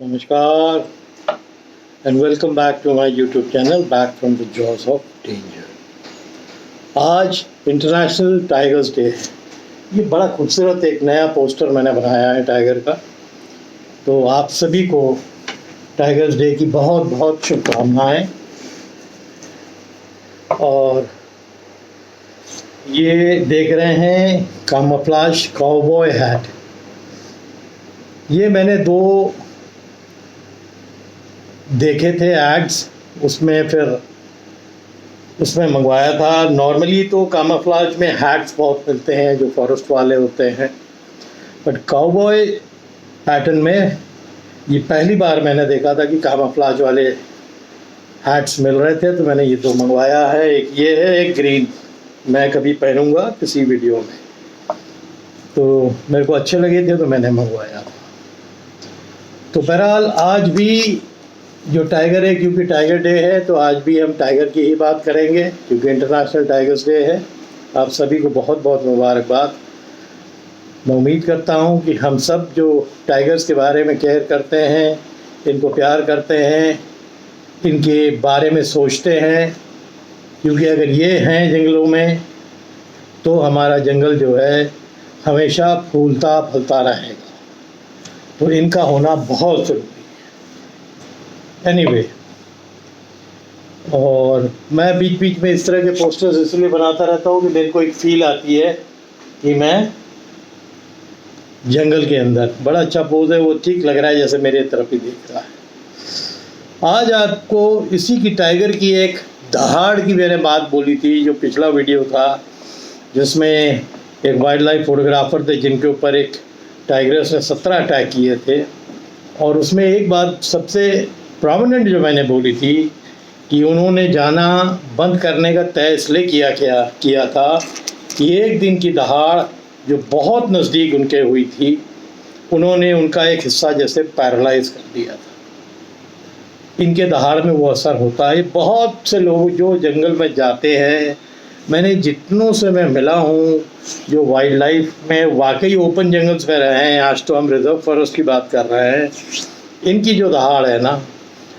Namaskar and welcome back to my YouTube channel Back from the Jaws of Danger। आज international tigers day है। ये बड़ा खूबसूरत एक नया पोस्टर मैंने बनाया है टाइगर का। तो आप सभी को टाइगर्स डे की बहुत बहुत शुभकामनाएं। और ये देख रहे हैं कामोफ्लेज काउबॉय हैट। ये मैंने दो देखे थे एड्स, उसमें मंगवाया था। नॉर्मली तो कामोफ्लेज में हैट्स बहुत मिलते हैं जो फॉरेस्ट वाले होते हैं, बट काउबॉय पैटर्न में ये पहली बार मैंने देखा था कि कामोफ्लेज वाले हैट्स मिल रहे थे, तो मैंने ये दो मंगवाया है। एक ये है, एक ग्रीन। मैं कभी पहनूंगा किसी वीडियो में, तो मेरे को अच्छे लगे थे तो मैंने मंगवाया। तो बहरहाल आज भी जो टाइगर है, क्योंकि टाइगर डे है तो आज भी हम टाइगर की ही बात करेंगे, क्योंकि इंटरनेशनल टाइगर्स डे है। आप सभी को बहुत बहुत मुबारकबाद। मैं उम्मीद करता हूं कि हम सब जो टाइगर्स के बारे में केयर करते हैं, इनको प्यार करते हैं, इनके बारे में सोचते हैं, क्योंकि अगर ये हैं जंगलों में तो हमारा जंगल जो है हमेशा फूलता फलता रहेगा। तो इनका होना बहुत ज़रूरी है। एनीवे, और मैं बीच बीच में इस तरह के पोस्टर्स इसलिए बनाता रहता हूँ कि मेरे को एक फील आती है कि मैं जंगल के अंदर, बड़ा अच्छा पोज है वो, ठीक लग रहा है जैसे मेरे तरफ ही देख रहा है। आज आपको इसी की टाइगर की एक दहाड़ की मैंने बात बोली थी, जो पिछला वीडियो था जिसमें एक वाइल्ड लाइफ फोटोग्राफर थे जिनके ऊपर एक टाइगर्स ने 17 अटैक किए थे। और उसमें एक बात सबसे प्रोमिनेंट जो मैंने बोली थी कि उन्होंने जाना बंद करने का तय इसलिए किया था कि एक दिन की दहाड़ जो बहुत नज़दीक उनके हुई थी, उन्होंने उनका एक हिस्सा जैसे पैरालाइज कर दिया था। इनके दहाड़ में वो असर होता है। बहुत से लोग जो जंगल में जाते हैं, मैंने जितनों से मैं मिला हूँ जो वाइल्ड लाइफ में वाकई ओपन जंगल्स में रहे हैं, आज तो हम रिजर्व फॉरेस्ट की बात कर रहे हैं, इनकी जो दहाड़ है ना,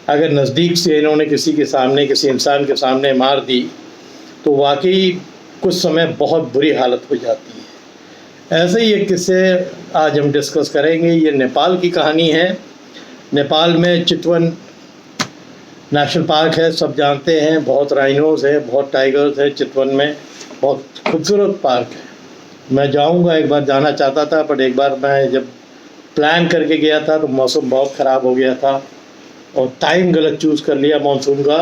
अगर नज़दीक से इन्होंने किसी के सामने, किसी इंसान के सामने मार दी तो वाकई कुछ समय बहुत बुरी हालत हो जाती है। ऐसे ही एक किस्से आज हम डिस्कस करेंगे। ये नेपाल की कहानी है। नेपाल में चितवन नेशनल पार्क है, सब जानते हैं। बहुत राइनोज़ है, बहुत टाइगर्स है चितवन में। बहुत खूबसूरत पार्क है। मैं जाऊंगा, एक बार जाना चाहता था, बट एक बार मैं जब प्लान करके गया था तो मौसम बहुत ख़राब हो गया था और टाइम गलत चूज़ कर लिया मानसून का,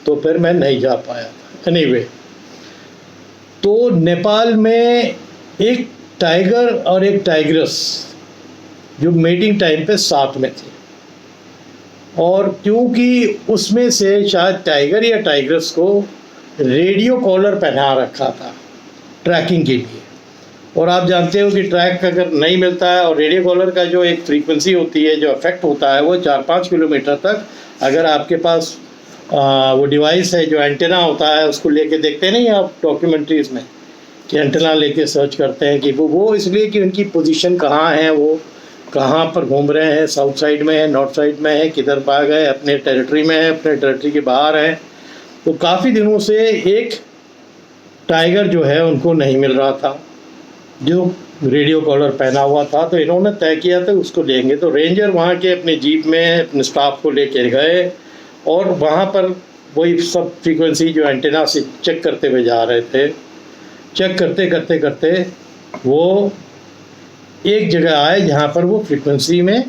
तो फिर मैं नहीं जा पाया। एनीवे, तो नेपाल में एक टाइगर और एक टाइग्रेस जो मेटिंग टाइम पे साथ में थे, और क्योंकि उसमें से शायद टाइगर या टाइग्रेस को रेडियो कॉलर पहना रखा था ट्रैकिंग के लिए। और आप जानते हो कि ट्रैक अगर नहीं मिलता है, और रेडियो कॉलर का जो एक फ्रीक्वेंसी होती है, जो इफेक्ट होता है, वो 4-5 किलोमीटर तक, अगर आपके पास वो डिवाइस है जो एंटेना होता है, उसको लेके देखते नहीं आप डॉक्यूमेंट्रीज़ में कि एंटेना लेके सर्च करते हैं कि वो इसलिए कि उनकी पोजीशन कहाँ है, वो कहाँ पर घूम रहे हैं, साउथ साइड में है, नॉर्थ साइड में है, किधर भाग गए, अपने टेरिटरी में है, अपने टेरिटरी के बाहर है। तो काफ़ी दिनों से एक टाइगर जो है उनको नहीं मिल रहा था जो रेडियो कॉलर पहना हुआ था। तो इन्होंने तय किया था उसको लेंगे। तो रेंजर वहाँ के अपने जीप में अपने स्टाफ को लेकर गए और वहाँ पर वही सब फ्रीक्वेंसी जो एंटेना से चेक करते हुए जा रहे थे। चेक करते वो एक जगह आए जहाँ पर वो फ्रीक्वेंसी में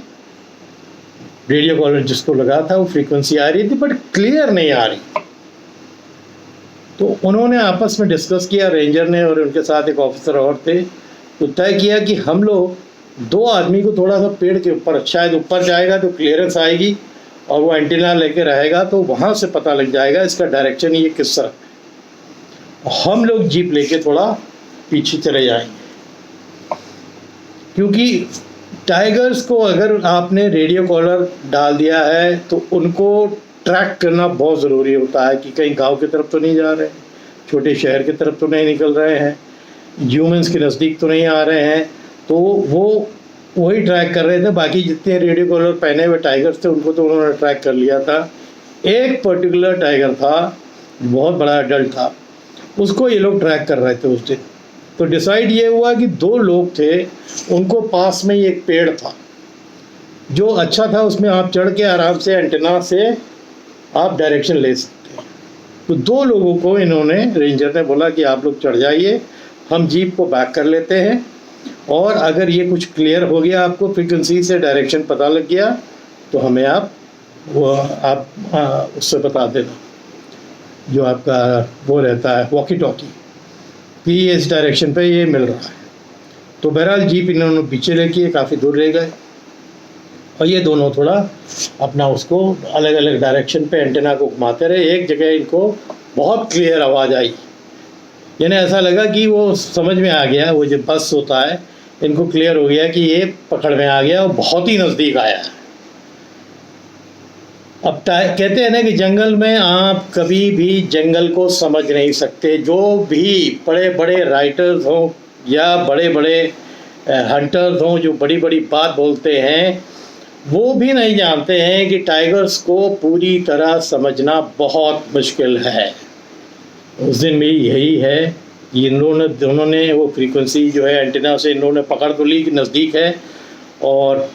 रेडियो कॉलर जिसको लगा था वो फ्रीक्वेंसी आ रही थी, बट क्लियर नहीं आ रही। तो उन्होंने आपस में डिस्कस किया, रेंजर ने और उनके साथ एक ऑफिसर और थे। तो तय किया कि हम लोग 2 आदमी को थोड़ा सा पेड़ के ऊपर, शायद ऊपर जाएगा तो क्लियरेंस आएगी और वो एंटीना लेके रहेगा, तो वहाँ से पता लग जाएगा इसका डायरेक्शन ये किस तरफ है। हम लोग जीप लेके थोड़ा पीछे चले जाएंगे, क्योंकि टाइगर्स को अगर आपने रेडियो कॉलर डाल दिया है तो उनको ट्रैक करना बहुत ज़रूरी होता है कि कहीं गांव की तरफ तो नहीं जा रहे हैं, छोटे शहर की तरफ तो नहीं निकल रहे हैं, ह्यूमंस के नज़दीक तो नहीं आ रहे हैं। तो वो वही ट्रैक कर रहे थे। बाकी जितने रेडियो कॉलर पहने हुए टाइगर्स थे उनको तो उन्होंने ट्रैक कर लिया था। एक पर्टिकुलर टाइगर था, बहुत बड़ा अडल्ट था, उसको ये लोग ट्रैक कर रहे थे उस दिन। तो डिसाइड ये हुआ कि 2 लोग थे, उनको पास में ही एक पेड़ था जो अच्छा था, उसमें आप चढ़ के आराम से एंटेना से आप डायरेक्शन ले सकते हैं। तो 2 लोगों को इन्होंने, रेंजर ने बोला कि आप लोग चढ़ जाइए, हम जीप को बैक कर लेते हैं, और अगर ये कुछ क्लियर हो गया, आपको फ्रीक्वेंसी से डायरेक्शन पता लग गया, तो हमें आप उससे बता देना, जो आपका वो रहता है वॉकी टॉकी, कि ये इस डायरेक्शन पे ये मिल रहा है। तो बहरहाल जीप इन्होंने पीछे लेके काफ़ी दूर ले गए, और ये दोनों थोड़ा अपना उसको अलग अलग डायरेक्शन पे एंटेना को घुमाते रहे। एक जगह इनको बहुत क्लियर आवाज़ आई, यानी ऐसा लगा कि वो समझ में आ गया, वो जो बस होता है, इनको क्लियर हो गया कि ये पकड़ में आ गया और बहुत ही नज़दीक आया है। अब कहते हैं ना कि जंगल में आप कभी भी जंगल को समझ नहीं सकते। जो भी बड़े बड़े राइटर्स हों या बड़े बड़े हंटर्स हों, जो बड़ी बड़ी बात बोलते हैं, वो भी नहीं जानते हैं कि टाइगर्स को पूरी तरह समझना बहुत मुश्किल है। उस दिन भी यही है कि दोनों ने वो फ्रीक्वेंसी जो है एंटेना से इन्होंने पकड़ तो ली कि नज़दीक है, और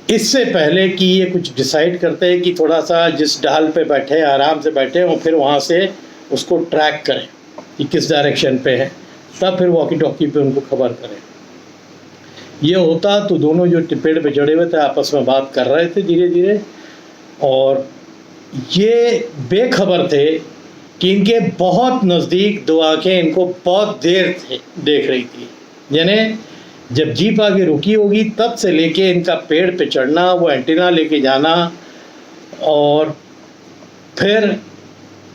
इससे पहले कि ये कुछ डिसाइड करते हैं कि थोड़ा सा जिस ढाल पे बैठे आराम से बैठे और फिर वहाँ से उसको ट्रैक करें कि किस डायरेक्शन पे है, तब फिर वॉकी टॉकी पे उनको खबर करें। ये होता तो दोनों जो पेड़ पे चढ़े हुए थे आपस में बात कर रहे थे धीरे धीरे, और ये बेखबर थे कि इनके बहुत नज़दीक 2 आँखें इनको बहुत देर से देख रही थी। यानी जब जीप आगे रुकी होगी तब से लेके इनका पेड़ पे चढ़ना, वो एंटीना लेके जाना, और फिर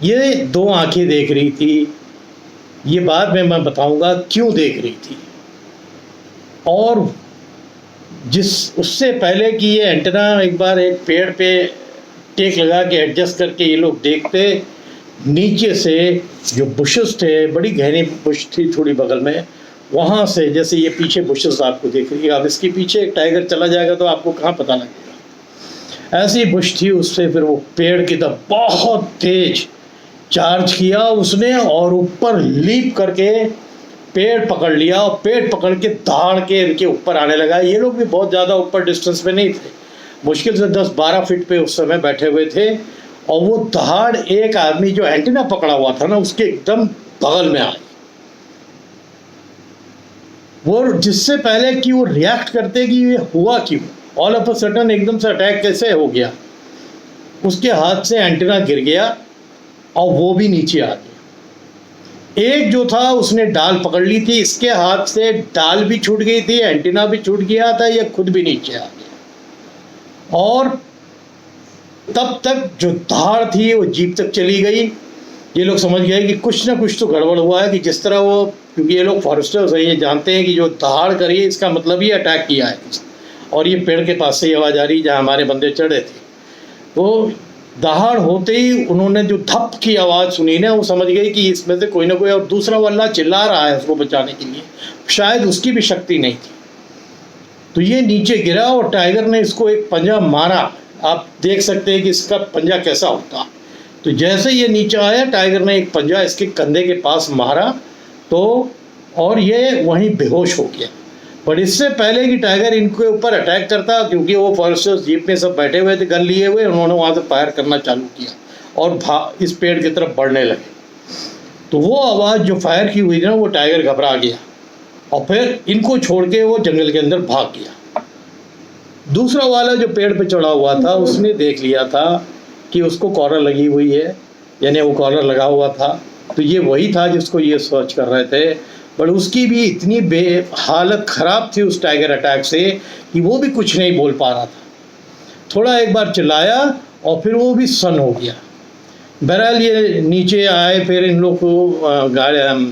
ये 2 आँखें देख रही थी। ये बाद में मैं बताऊंगा क्यों देख रही थी। और उससे पहले कि ये एंटीना एक बार एक पेड़ पे टेक लगा के एडजस्ट करके ये लोग देखते, नीचे से जो बुशेस थे, बड़ी गहरी बुश थी थोड़ी बगल में, वहाँ से, जैसे ये पीछे बुशेस आपको देख रही है, अब इसके पीछे एक टाइगर चला जाएगा तो आपको कहाँ पता लगेगा, ऐसी बुश थी। उससे फिर वो पेड़ की तरफ बहुत तेज चार्ज किया उसने, और ऊपर लीप करके पेड़ पकड़ लिया, और पेड़ पकड़ के दहाड़ के इनके ऊपर आने लगा। ये लोग भी बहुत ज़्यादा ऊपर डिस्टेंस पे नहीं थे, मुश्किल से 10-12 फीट पे उस समय बैठे हुए थे, और वो दहाड़ एक आदमी जो एंटीना पकड़ा हुआ था ना उसके एकदम बगल में आई। वो जिससे पहले कि वो रिएक्ट करते कि ये हुआ क्यों, ऑल ऑफ अ सडन एकदम से अटैक कैसे हो गया, उसके हाथ से एंटीना गिर गया और वो भी नीचे आ गया। एक जो था उसने डाल पकड़ ली थी, इसके हाथ से डाल भी छूट गई थी, एंटीना भी छूट गया था, ये खुद भी नीचे आ गया। और तब तक जो धाड़ थी वो जीप तक चली गई। ये लोग समझ गए कि कुछ ना कुछ तो गड़बड़ हुआ है, कि जिस तरह वो, क्योंकि ये लोग फॉरेस्टर्स हैं, ये जानते हैं कि जो दहाड़ करी है इसका मतलब ही अटैक किया है, और ये पेड़ के पास से ही आवाज़ आ रही जहाँ हमारे बंदे चढ़े थे। तो दहाड़ होते ही उन्होंने जो धप की आवाज़ सुनी ना, वो समझ गई कि इसमें से कोई ना कोई, और दूसरा वाला चिल्ला रहा है उसको बचाने के लिए, शायद उसकी भी शक्ति नहीं थी। तो ये नीचे गिरा और टाइगर ने इसको एक पंजा मारा। आप देख सकते हैं कि इसका पंजा कैसा होता। तो जैसे ये नीचे आया, टाइगर ने एक पंजा इसके कंधे के पास मारा, तो और ये वहीं बेहोश हो गया। पर इससे पहले कि टाइगर इनके ऊपर अटैक करता, क्योंकि वो फॉरेस्टर्स जीप में सब बैठे हुए थे गन लिए हुए, उन्होंने वहाँ से फायर करना चालू किया और इस पेड़ की तरफ बढ़ने लगे। तो वो आवाज़ जो फायर की हुई थी ना, वो टाइगर घबरा गया और फिर इनको छोड़ के वो जंगल के अंदर भाग गया। दूसरा वाला जो पेड़ पे चढ़ा हुआ था उसने देख लिया था कि उसको कॉलर लगी हुई है, यानी वो कॉलर लगा हुआ था। तो ये वही था जिसको ये सर्च कर रहे थे, पर उसकी भी इतनी हालत ख़राब थी उस टाइगर अटैक से कि वो भी कुछ नहीं बोल पा रहा था। थोड़ा एक बार चिल्लाया और फिर वो भी सन हो गया। बहरहाल ये नीचे आए, फिर इन लोग को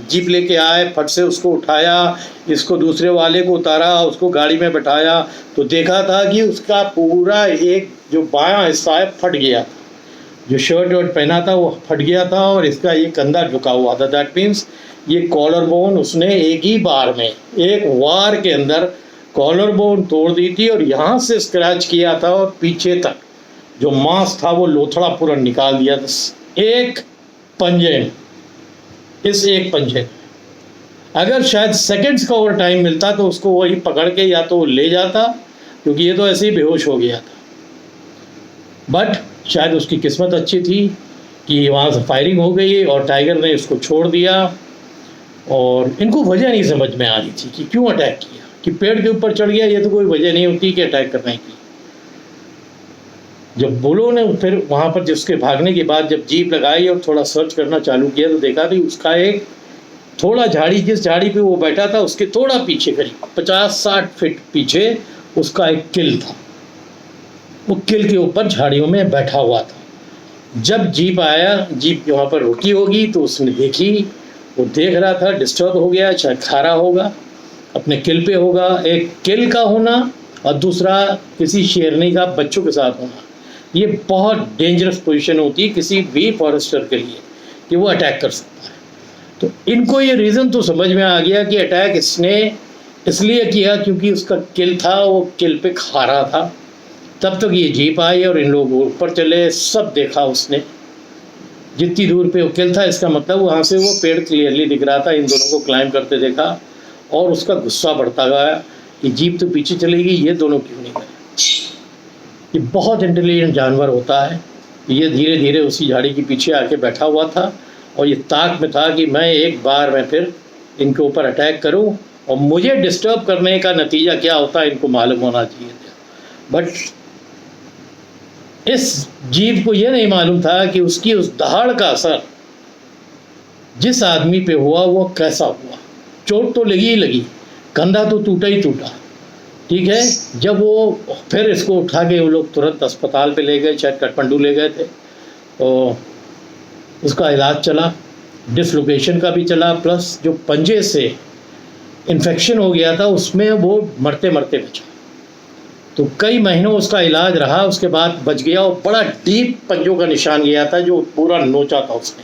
जीप लेके आए, फट से उसको उठाया, इसको दूसरे वाले को उतारा, उसको गाड़ी में बैठाया। तो देखा था कि उसका पूरा एक जो बायां हिस्सा है फट गया था, जो शर्ट वर्ट पहना था वो फट गया था, और इसका ये कंधा झुका हुआ था। दैट मीन्स ये कॉलर बोन उसने एक ही बार में, एक वार के अंदर कॉलर बोन तोड़ दी थी और यहाँ से स्क्रैच किया था और पीछे तक जो मांस था वो लोथड़ा पूरा निकाल दिया था एक पंजे में, इस एक पंजे में। अगर शायद सेकंड्स का और टाइम मिलता तो उसको वही पकड़ के या तो वो ले जाता, क्योंकि ये तो ऐसे ही बेहोश हो गया था। बट शायद उसकी किस्मत अच्छी थी कि वहाँ से फायरिंग हो गई और टाइगर ने इसको छोड़ दिया। और इनको वजह नहीं समझ में आ रही थी कि क्यों अटैक किया, कि पेड़ के ऊपर चढ़ गया, ये तो कोई वजह नहीं होती कि अटैक करने की। जब बुलों ने फिर वहाँ पर जिसके भागने के बाद जब जीप लगाई और थोड़ा सर्च करना चालू किया तो देखा कि उसका एक थोड़ा झाड़ी, जिस झाड़ी पे वो बैठा था उसके थोड़ा पीछे, करीब 50-60 फीट पीछे उसका एक किल था। वो किल के ऊपर झाड़ियों में बैठा हुआ था। जब जीप आया, जीप वहाँ पर रुकी होगी तो उसने देखी, वो देख रहा था, डिस्टर्ब हो गया, शायद खा रहा होगा, अपने किल पे होगा। एक किल का होना और दूसरा किसी शेरनी का बच्चों के साथ होना, ये बहुत डेंजरस पोजीशन होती है किसी भी फॉरेस्टर के लिए कि वो अटैक कर सकता है। तो इनको ये रीज़न तो समझ में आ गया कि अटैक इसने इसलिए किया क्योंकि उसका किल था, वो किल पे खा रहा था। तब तक ये जीप आई और इन लोगों ऊपर चले, सब देखा उसने, जितनी दूर पे वो किल था, इसका मतलब वहाँ से वो पेड़ क्लियरली दिख रहा था। इन दोनों को क्लाइंब करते देखा और उसका गुस्सा बढ़ता गया कि जीप तो पीछे चली गई, ये दोनों क्यों नहीं गए। ये बहुत इंटेलिजेंट जानवर होता है। ये धीरे धीरे उसी झाड़ी के पीछे आके बैठा हुआ था और ये ताक में था कि मैं एक बार मैं फिर इनके ऊपर अटैक करूं और मुझे डिस्टर्ब करने का नतीजा क्या होता है इनको मालूम होना चाहिए था। बट इस जीव को यह नहीं मालूम था कि उसकी उस दहाड़ का असर जिस आदमी पे हुआ वो कैसा हुआ। चोट तो लगी ही लगी, कंधा तो टूटा ही टूटा, ठीक है। जब वो फिर इसको उठा के वो लोग तुरंत अस्पताल पे ले गए, शायद काठमांडू ले गए थे, तो उसका इलाज चला, डिसलोकेशन का भी चला, प्लस जो पंजे से इन्फेक्शन हो गया था उसमें वो मरते मरते बचा। तो कई महीनों उसका इलाज रहा, उसके बाद बच गया और बड़ा डीप पंजों का निशान गया था जो पूरा नोचा था उसने,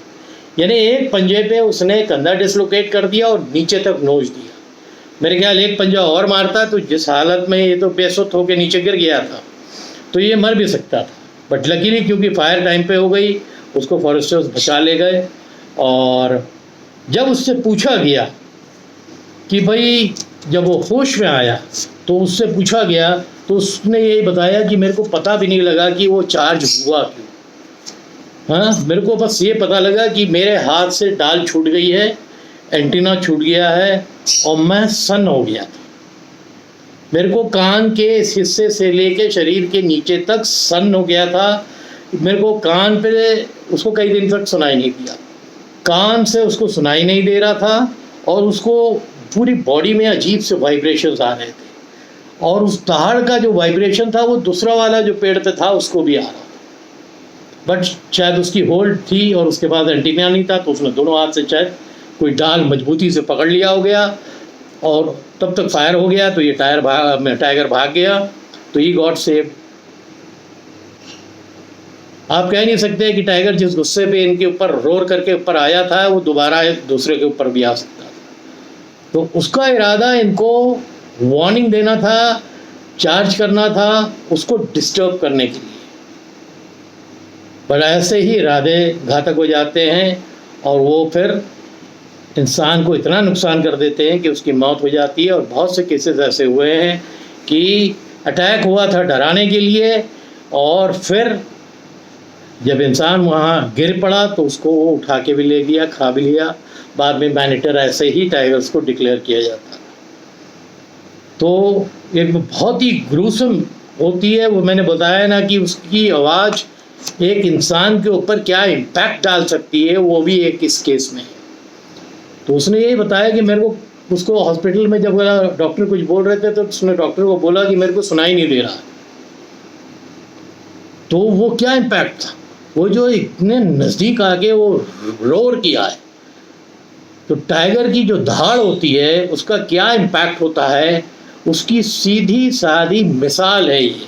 यानी एक पंजे पे उसने कंधा डिसलोकेट कर दिया और नीचे तक नोच दिया। मेरे ख्याल एक पंजा और मारता तो जिस हालत में ये तो बेसुध होकर नीचे गिर गया था तो ये मर भी सकता था। बट लकीली क्योंकि फायर टाइम पे हो गई, उसको फॉरेस्टर्स बचा ले गए। और जब उससे पूछा गया कि भाई जब वो होश में आया तो उससे पूछा गया तो उसने यही बताया कि मेरे को पता भी नहीं लगा कि वो चार्ज हुआ क्यों। हाँ, मेरे को बस ये पता लगा कि मेरे हाथ से डाल छूट गई है, एंटीना छूट गया है और मैं सन्न हो गया था। मेरे को कान के इस हिस्से से लेके शरीर के नीचे तक सन्न हो गया था। मेरे को कान पे उसको कई दिन तक सुनाई नहीं दिया, कान से उसको सुनाई नहीं दे रहा था और उसको पूरी बॉडी में अजीब से वाइब्रेशंस आ रहे थे और उस दहाड़ का जो वाइब्रेशन था वो दूसरा वाला जो पेड़ पे था उसको भी आ रहा था। बट शायद उसकी होल्ड थी और उसके बाद एंटीना नहीं था तो उसने दोनों हाथ से शायद कोई डाल मजबूती से पकड़ लिया हो गया और तब तक फायर हो गया तो ये टाइगर भाग गया। तो ही गॉट सेव्ड। आप कह नहीं सकते कि टाइगर जिस गुस्से पे इनके ऊपर रोर करके ऊपर आया था वो दोबारा दूसरे के ऊपर भी आ सकता था। तो उसका इरादा इनको वार्निंग देना था, चार्ज करना था, उसको डिस्टर्ब करने के लिए। पर ऐसे ही इरादे घातक हो जाते हैं और वो फिर इंसान को इतना नुकसान कर देते हैं कि उसकी मौत हो जाती है। और बहुत से केसेस ऐसे हुए हैं कि अटैक हुआ था डराने के लिए और फिर जब इंसान वहाँ गिर पड़ा तो उसको वो उठा के भी ले गया, खा भी लिया। बाद में मैनेटर ऐसे ही टाइगर्स को डिक्लेयर किया जाता। तो एक बहुत ही ग्रूसम होती है वो, मैंने बताया ना कि उसकी आवाज़ एक इंसान के ऊपर क्या इम्पैक्ट डाल सकती है, वो भी एक इस केस में है। तो उसने यही बताया कि मेरे को, उसको हॉस्पिटल में जब डॉक्टर कुछ बोल रहे थे तो उसने डॉक्टर को बोला कि मेरे को सुनाई नहीं दे रहा। तो वो क्या इम्पैक्ट था, वो जो इतने नज़दीक आके वो रोर किया है। तो टाइगर की जो दहाड़ होती है उसका क्या इम्पैक्ट होता है, उसकी सीधी सादी मिसाल है ये।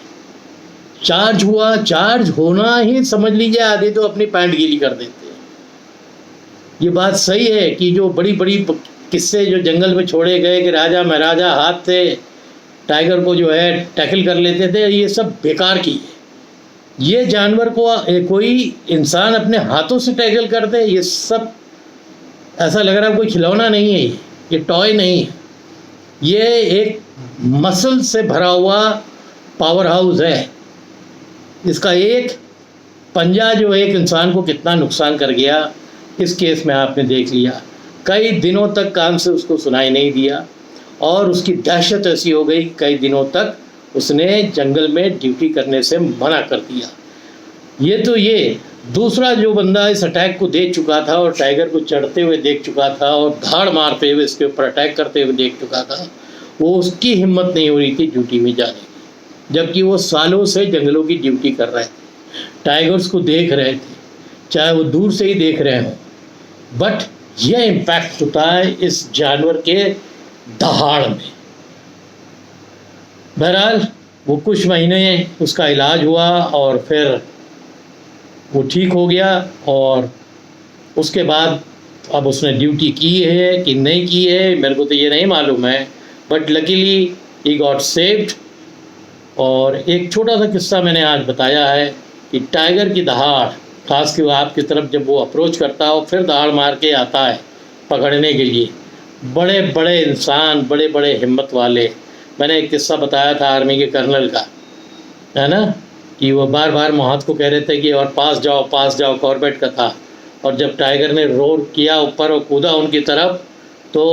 चार्ज हुआ, चार्ज होना ही समझ लीजिए आधे तो अपनी पैंट गीली कर देते हैं। ये बात सही है कि जो बड़ी बड़ी किस्से जो जंगल में छोड़े गए कि राजा महाराजा हाथ थे, टाइगर को जो है टैकल कर लेते थे, ये सब बेकार की है। ये जानवर को कोई इंसान अपने हाथों से टैकल करते, ये सब ऐसा लग रहा है कोई खिलौना नहीं है, ये टॉय नहीं है, ये एक मसल से भरा हुआ पावर हाउस है। इसका एक पंजा जो एक इंसान को कितना नुकसान कर गया, इस केस में आपने देख लिया। कई दिनों तक कान से उसको सुनाई नहीं दिया और उसकी दहशत ऐसी हो गई, कई दिनों तक उसने जंगल में ड्यूटी करने से मना कर दिया। ये दूसरा जो बंदा इस अटैक को देख चुका था और टाइगर को चढ़ते हुए देख चुका था और धाड़ मारते हुए इसके ऊपर अटैक करते हुए देख चुका था, वो उसकी हिम्मत नहीं हो रही थी ड्यूटी में जाने की, जबकि वो सालों से जंगलों की ड्यूटी कर रहे थे, टाइगर्स को देख रहे थे, चाहे वो दूर से ही देख रहे हों। बट यह इम्पैक्ट होता है इस जानवर के दहाड़ में। बहरहाल वो कुछ महीने उसका इलाज हुआ और फिर वो ठीक हो गया और उसके बाद अब उसने ड्यूटी की है कि नहीं की है मेरे को तो ये नहीं मालूम है, but luckily he got saved. और एक छोटा सा किस्सा मैंने आज बताया है कि टाइगर की दहाड़, खास कि आपकी तरफ जब वो अप्रोच करता हो फिर दहाड़ मार के आता है पकड़ने के लिए, बड़े बड़े इंसान, बड़े बड़े हिम्मत वाले। मैंने एक किस्सा बताया था आर्मी के कर्नल का, है ना, कि वो बार बार मोहम्मद को कह रहे थे कि और पास जाओ, कॉर्बेट का था। और जब टाइगर ने रोर किया ऊपर और कूदा उनकी तरफ तो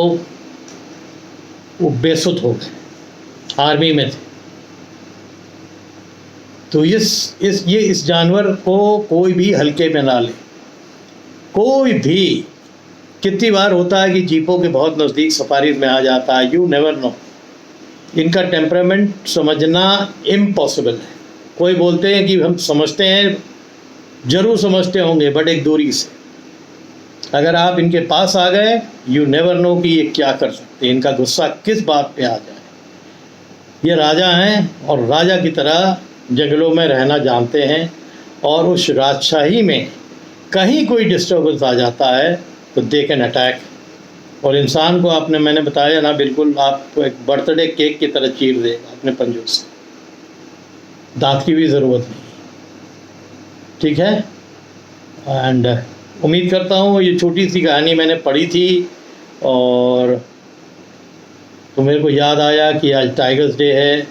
वो बेसुध हो गए, आर्मी में थे। तो इस जानवर को कोई भी हल्के में ना ले, कोई भी। कितनी बार होता है कि जीपों के बहुत नज़दीक सफारी में आ जाता है, यू नेवर नो। इनका टेम्परामेंट समझना इम्पॉसिबल है। कोई बोलते हैं कि हम समझते हैं, ज़रूर समझते होंगे बट एक दूरी से। अगर आप इनके पास आ गए, यू नेवर नो कि ये क्या कर सकते हैं, इनका गुस्सा किस बात पे आ जाए। ये राजा हैं और राजा की तरह जंगलों में रहना जानते हैं, और उस राजशाही में कहीं कोई डिस्टर्बेंस आ जाता है तो दे कैन अटैक। और इंसान को मैंने बताया ना, बिल्कुल आपको एक बर्थडे केक की तरह चीर देगा अपने पंजों से, दांत की भी ज़रूरत नहीं। ठीक है। एंड उम्मीद करता हूँ ये छोटी सी कहानी मैंने पढ़ी थी और तो मेरे को याद आया कि आज टाइगर्स डे है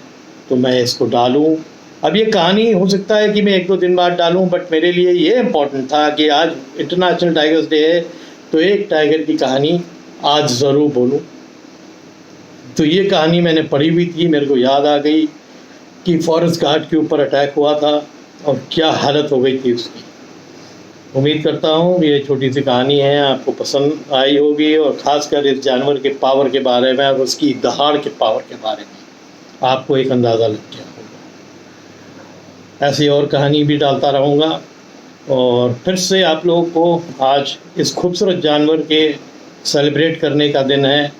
तो मैं इसको डालूँ। अब ये कहानी हो सकता है कि मैं 1-2 दिन बाद डालूँ, बट मेरे लिए ये इम्पोर्टेंट था कि आज इंटरनेशनल टाइगर्स डे है तो एक टाइगर की कहानी आज ज़रूर बोलूँ। तो ये कहानी मैंने पढ़ी हुई थी, मेरे को याद आ गई कि फॉरेस्ट गार्ड के ऊपर अटैक हुआ था और क्या हालत हो गई थी उसकी। उम्मीद करता हूँ ये छोटी सी कहानी है आपको पसंद आई होगी, और ख़ासकर इस जानवर के पावर के बारे में और उसकी दहाड़ के पावर के बारे में आपको एक अंदाज़ा लग गया होगा। ऐसी और कहानी भी डालता रहूँगा। और फिर से आप लोगों को आज इस खूबसूरत जानवर के सेलिब्रेट करने का दिन है।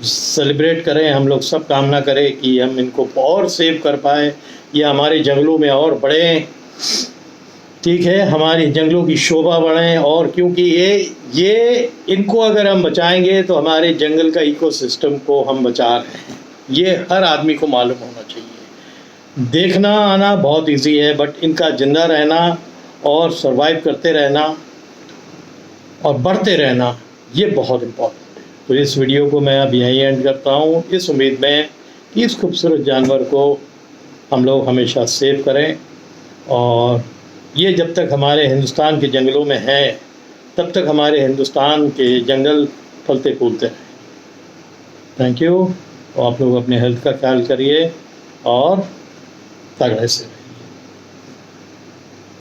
सेलिब्रेट करें, हम लोग सब कामना करें कि हम इनको और सेव कर पाएँ, ये हमारे जंगलों में और बढ़ें। ठीक है, हमारी जंगलों की शोभा बढ़ें, और क्योंकि ये इनको अगर हम बचाएंगे तो हमारे जंगल का इकोसिस्टम को हम बचा रहे हैं। ये हर आदमी को मालूम होना चाहिए। देखना आना बहुत इजी है, बट इनका जिंदा रहना और सरवाइव करते रहना और बढ़ते रहना ये बहुत इम्पोर्टेंट है। तो इस वीडियो को मैं अब यहीं एंड करता हूँ, इस उम्मीद में कि इस खूबसूरत जानवर को हम लोग हमेशा सेव करें, और ये जब तक हमारे हिंदुस्तान के जंगलों में है तब तक हमारे हिंदुस्तान के जंगल फलते फूलते रहें। Thank you. आप लोग अपने हेल्थ का ख्याल करिए और तगड़े से